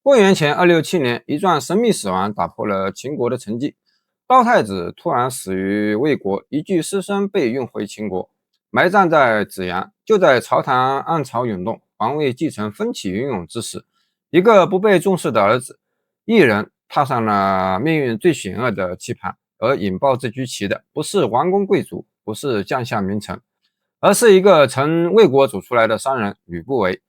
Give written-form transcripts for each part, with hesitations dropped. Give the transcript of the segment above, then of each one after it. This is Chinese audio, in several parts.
公元前267年，一桩神秘死亡打破了秦国的沉寂。高太子突然死于魏国，一具尸身被运回秦国，埋葬在子阳。就在朝堂暗潮涌动、皇位继承风起云涌之时，一个不被重视的儿子，一人踏上了命运最险恶的棋盘。而引爆这局棋的，不是王公贵族，不是将相名臣，而是一个从魏国走出来的商人吕不韦。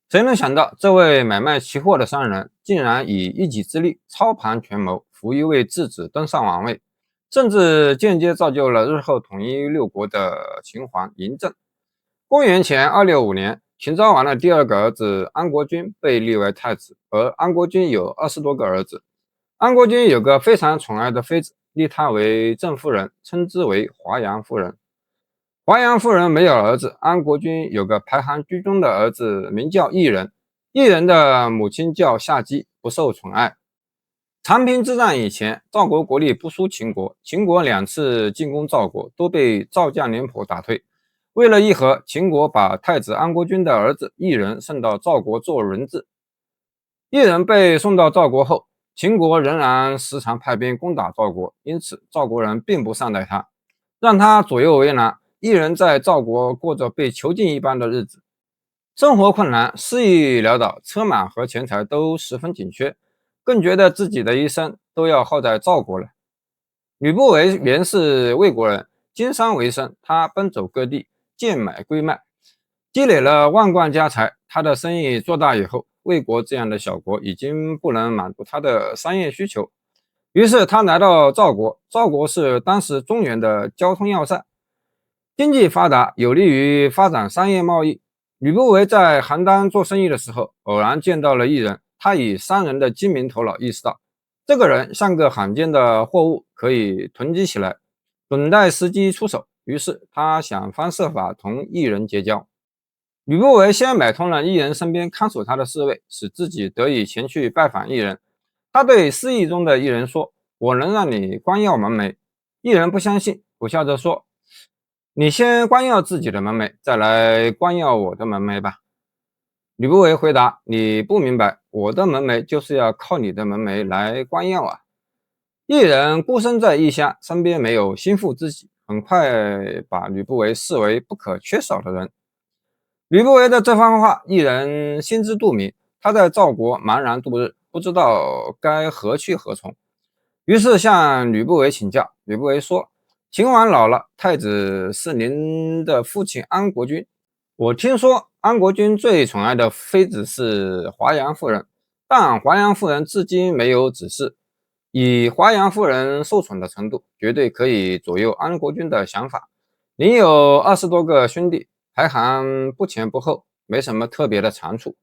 谁能想到，这位买卖期货的商人竟然以一己之力操盘权谋，扶一位质子登上王位，甚至间接造就了日后统一六国的秦皇嬴政。公元前265年，秦昭王的第二个儿子安国君被立为太子，而安国君有20多个儿子。安国君有个非常宠爱的妃子，立她为正夫人，称之为华阳夫人。华阳夫人没有儿子，安国君有个排行居中的儿子，名叫异人。异人的母亲叫夏姬，不受宠爱。长平之战以前，赵国国力不输秦国，秦国2次进攻赵国都被赵将廉颇打退。为了议和，秦国把太子安国君的儿子异人送到赵国做人质。异人被送到赵国后，秦国仍然时常派兵攻打赵国，因此赵国人并不善待他，让他左右为难。异人在赵国过着被囚禁一般的日子，生活困难，失意潦倒，车马和钱财都十分紧缺，更觉得自己的一生都要耗在赵国了。吕不韦原是魏国人，经商为生，他奔走各地，贱买贵卖，积累了万贯家财。他的生意做大以后，魏国这样的小国已经不能满足他的商业需求，于是他来到赵国。赵国是当时中原的交通要塞，经济发达，有利于发展商业贸易。吕不韦在邯郸做生意的时候，偶然见到了异人，他以商人的精明头脑意识到，这个人像个罕见的货物，可以囤积起来，等待时机出手。于是他想方设法同异人结交。吕不韦先买通了异人身边看守他的侍卫，使自己得以前去拜访异人。他对失意中的异人说：“我能让你光耀门楣。”异人不相信，苦笑着说：“你先光耀自己的门楣，再来光耀我的门楣吧。”吕不韦回答：“你不明白，我的门楣就是要靠你的门楣来光耀啊。”异人孤身在异乡，身边没有心腹知己，很快把吕不韦视为不可缺少的人。吕不韦的这番话，异人心知肚明，他在赵国茫然度日，不知道该何去何从，于是向吕不韦请教。吕不韦说：“秦王老了，太子是您的父亲安国君。我听说安国君最宠爱的妃子是华阳夫人，但华阳夫人至今没有子嗣。以华阳夫人受宠的程度，绝对可以左右安国君的想法。您有20多个兄弟，排行不前不后，没什么特别的长处，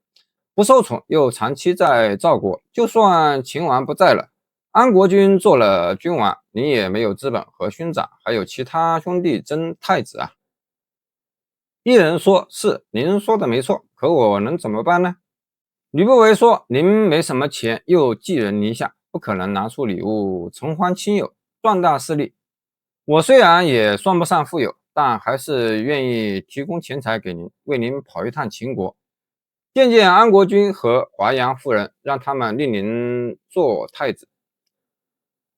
不受宠又长期在赵国，就算秦王不在了，安国君做了君王，您也没有资本和兄长还有其他兄弟争太子啊。”一人说：“是，您说的没错，可我能怎么办呢？”吕不韦说：“您没什么钱，又寄人篱下，不可能拿出礼物承欢亲友，壮大势力。我虽然也算不上富有，但还是愿意提供钱财给您，为您跑一趟秦国，见见安国君和华阳夫人，让他们令您做太子。”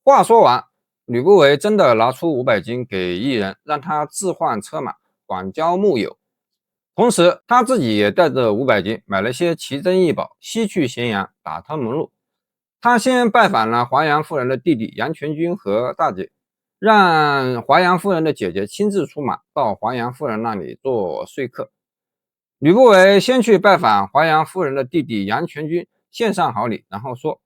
话说完，吕不韦真的拿出500金给异人，让他置换车马，广交睦友。同时，他自己也带着500金买了些奇珍异宝，西去咸阳，打探门路。他先拜访了华阳夫人的弟弟杨全军和大姐，让华阳夫人的姐姐亲自出马到华阳夫人那里做说客。吕不韦先去拜访华阳夫人的弟弟杨全军，献上好礼，然后说：“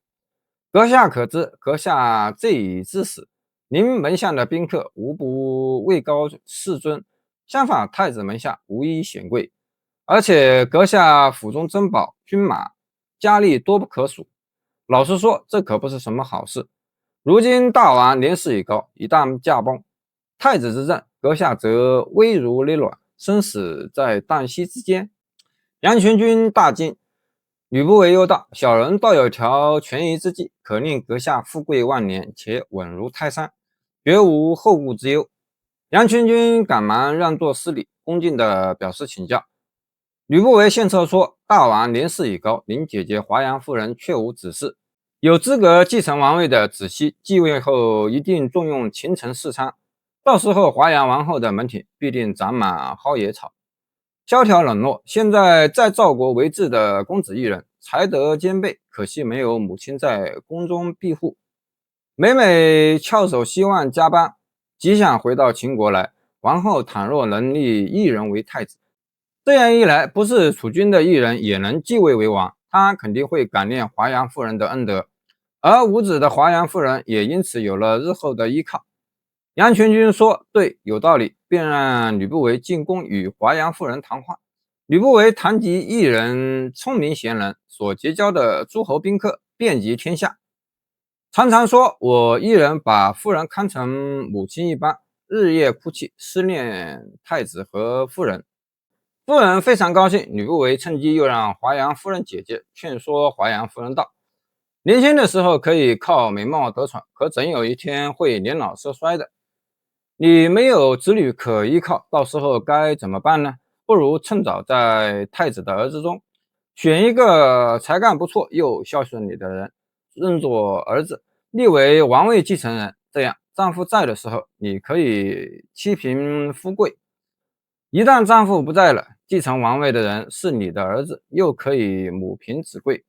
阁下可知，阁下这已之死，您门下的宾客无不位高势尊，相反太子门下无一显贵，而且阁下府中珍宝军马佳丽多不可数。老实说，这可不是什么好事。如今大王年事已高，一旦驾崩，太子之政，阁下则危如累卵，生死在旦夕之间。”杨全军大惊。吕不韦又道：“小人倒有条权宜之计，可令阁下富贵万年，且稳如泰山，绝无后顾之忧。”杨全军赶忙让座施礼，恭敬地表示请教。吕不韦献策说：大王年事已高，您姐姐华阳夫人却无子嗣，有资格继承王位的子熙继位后一定重用群臣士参，到时候华阳王后的门庭必定长满蒿野草。萧条冷落，现在在赵国为质的公子一人，才德兼备，可惜没有母亲在宫中庇护，每每翘首希望加班，极想回到秦国来。王后倘若能立一人为太子，这样一来，不是楚军的一人也能继位为王，他肯定会感念华阳夫人的恩德，而无子的华阳夫人也因此有了日后的依靠。杨全军说：对，有道理，便让吕不韦进宫与华阳夫人谈话。吕不韦谈及一人聪明贤能，所结交的诸侯宾客遍及天下，常常说我一人把夫人看成母亲一般，日夜哭泣，思念太子和夫人。夫人非常高兴，吕不韦趁机又让华阳夫人姐姐劝说华阳夫人道：年轻的时候可以靠美貌得宠，可总有一天会年老色衰的。你没有子女可依靠，到时候该怎么办呢？不如趁早在太子的儿子中选一个才干不错又孝顺你的人，认作儿子，立为王位继承人。这样丈夫在的时候，你可以妻贫夫贵；一旦丈夫不在了，继承王位的人是你的儿子，又可以母凭子贵，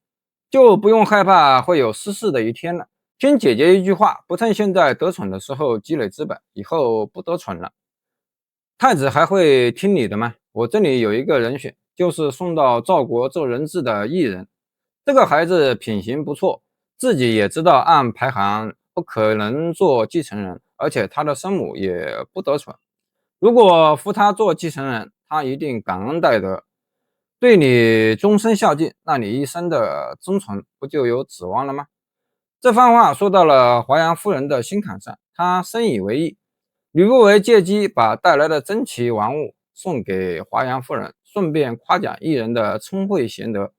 就不用害怕会有失势的一天了。听姐姐一句话，不趁现在得宠的时候积累资本，以后不得宠了，太子还会听你的吗？我这里有一个人选，就是送到赵国做人质的异人。这个孩子品行不错，自己也知道按排行不可能做继承人，而且他的生母也不得宠。如果扶他做继承人，他一定感恩戴德，对你终身孝敬，那你一生的尊崇不就有指望了吗？这番话说到了华阳夫人的心坎上，她深以为意。吕不韦借机把带来的珍奇玩物送给华阳夫人，顺便夸奖一人的聪慧贤德，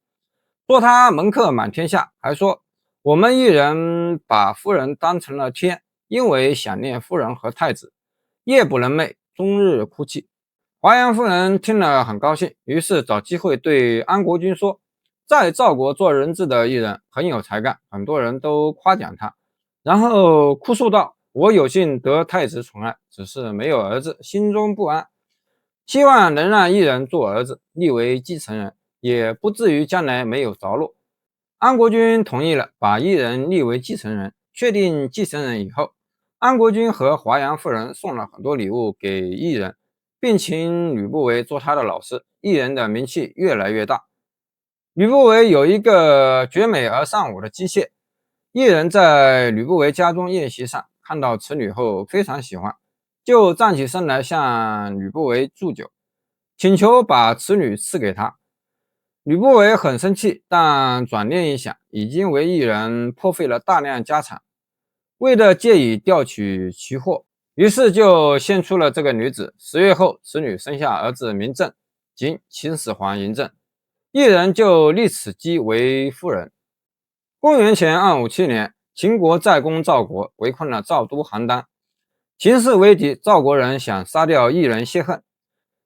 说他门客满天下，还说我们一人把夫人当成了天，因为想念夫人和太子，夜不能寐，终日哭泣。华阳夫人听了很高兴，于是找机会对安国君说，在赵国做人质的一人很有才干，很多人都夸奖他，然后哭诉道：我有幸得太子宠爱，只是没有儿子，心中不安，希望能让一人做儿子，立为继承人，也不至于将来没有着落。安国君同意了，把一人立为继承人。确定继承人以后，安国君和华阳夫人送了很多礼物给一人，并请吕不韦做他的老师，一人的名气越来越大。吕不韦有一个绝美而善舞的姬妾，一人在吕不韦家中宴席上看到此女后非常喜欢，就站起身来向吕不韦祝酒，请求把此女赐给他。吕不韦很生气，但转念一想，已经为一人破费了大量家产，为了借以调取其货，于是就献出了这个女子。10月后，此女生下儿子名政，即秦始皇嬴政，一人就立此姬为夫人。公元前257年，秦国再攻赵国，围困了赵都邯郸，秦势危急，赵国人想杀掉一人泄恨。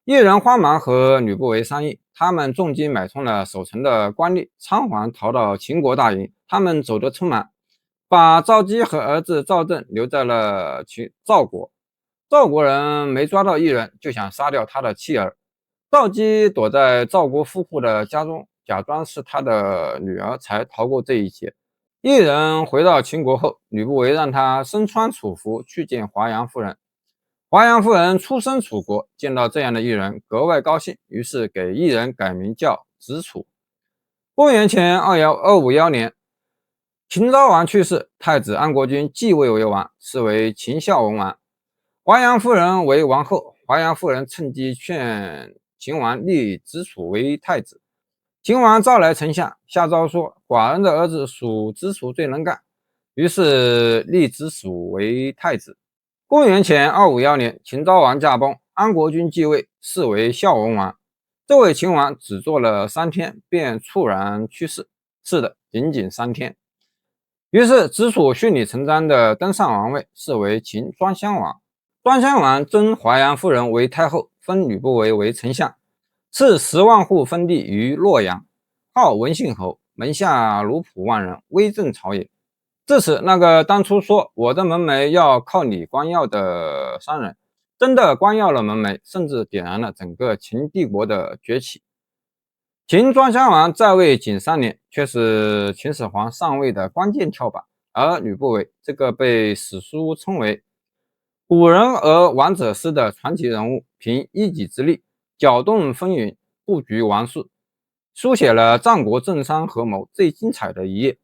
一人慌忙和吕不韦商议，他们重金买通了守城的官吏，仓皇逃到秦国大营。他们走得匆忙，把赵姬和儿子赵正留在了赵国。赵国人没抓到一人，就想杀掉他的妻儿。赵姬躲在赵国夫妇的家中，假装是他的女儿，才逃过这一劫。一人回到秦国后，吕不韦让他身穿楚服去见华阳夫人。华阳夫人出身楚国，见到这样的一人格外高兴，于是给一人改名叫子楚。公元前251年，秦昭王去世，太子安国君继位为王，是为秦孝文王。华阳夫人为王后，华阳夫人趁机劝秦王立子楚为太子。秦王召来丞相，下诏说寡人的儿子属子楚最能干，于是立子楚为太子。公元前251年，秦昭王驾崩，安国君继位，是为孝文王。这位秦王只做了3天，便猝然去世。是的，仅仅3天。于是子楚顺理成章地登上王位，是为秦庄襄王。庄襄王尊华阳夫人为太后，封吕不韦为丞相。赐10万户封地于洛阳，号文信侯，门下奴仆万人，威震朝野。至此，那个当初说我的门楣要靠你光耀的商人，真的光耀了门楣，甚至点燃了整个秦帝国的崛起。秦庄襄王在位仅3年，却是秦始皇上位的关键跳板。而吕不韦这个被史书称为古人而王者师的传奇人物，凭一己之力搅动风云，布局王室，书写了战国政商合谋最精彩的一页。